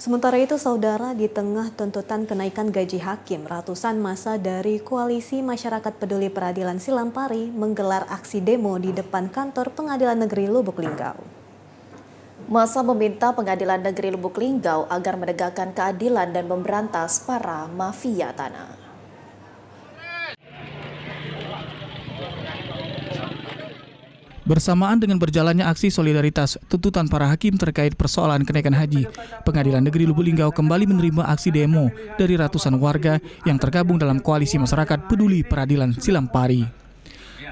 Sementara itu, saudara, di tengah tuntutan kenaikan gaji hakim, ratusan massa dari Koalisi Masyarakat Peduli Peradilan Silampari menggelar aksi demo di depan kantor Pengadilan Negeri Lubuk Linggau. Massa meminta Pengadilan Negeri Lubuk Linggau agar menegakkan keadilan dan memberantas para mafia tanah. Bersamaan dengan berjalannya aksi solidaritas tuntutan para hakim terkait persoalan kenaikan haji, Pengadilan Negeri Lubuk Linggau kembali menerima aksi demo dari ratusan warga yang tergabung dalam Koalisi Masyarakat Peduli Peradilan Silampari.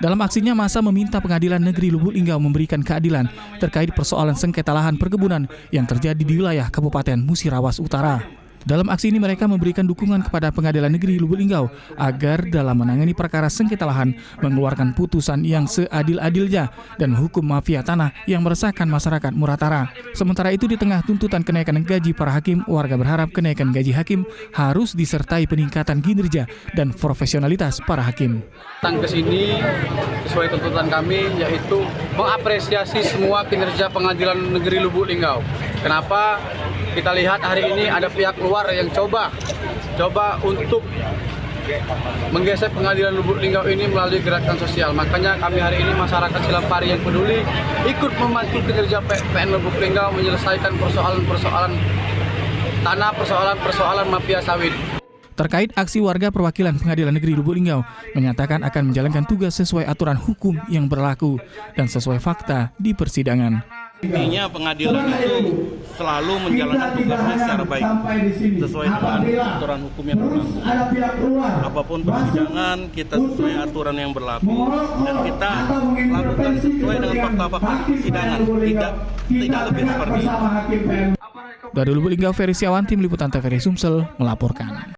Dalam aksinya, massa meminta Pengadilan Negeri Lubuk Linggau memberikan keadilan terkait persoalan sengketa lahan perkebunan yang terjadi di wilayah Kabupaten Musirawas Utara. Dalam aksi ini mereka memberikan dukungan kepada Pengadilan Negeri Lubuk Linggau agar dalam menangani perkara sengketa lahan mengeluarkan putusan yang seadil-adilnya dan hukum mafia tanah yang meresahkan masyarakat Muratara. Sementara itu, di tengah tuntutan kenaikan gaji para hakim, warga berharap kenaikan gaji hakim harus disertai peningkatan kinerja dan profesionalitas para hakim. Datang ke sini sesuai tuntutan kami, yaitu mengapresiasi semua kinerja Pengadilan Negeri Lubuk Linggau. Kenapa? Kita lihat hari ini ada pihak luar yang coba untuk menggeser Pengadilan Lubuk Linggau ini melalui gerakan sosial. Makanya kami hari ini masyarakat Silampari yang peduli ikut membantu kinerja PN Lubuk Linggau menyelesaikan persoalan-persoalan tanah, persoalan mafia sawit. Terkait aksi, warga perwakilan Pengadilan Negeri Lubuk Linggau menyatakan akan menjalankan tugas sesuai aturan hukum yang berlaku dan sesuai fakta di persidangan. Intinya pengadilan itu selalu menjalankan tugasnya secara baik, sesuai dengan aturan hukum yang berlaku. Apapun persidangan, kita sesuai aturan yang berlaku dan kita lakukan sesuai dengan fakta-fakta persidangan, tidak lebih seperti itu. Dari Lubuk Linggau, Ferry Siawan, Tim Liputan TVRI Sumsel melaporkan.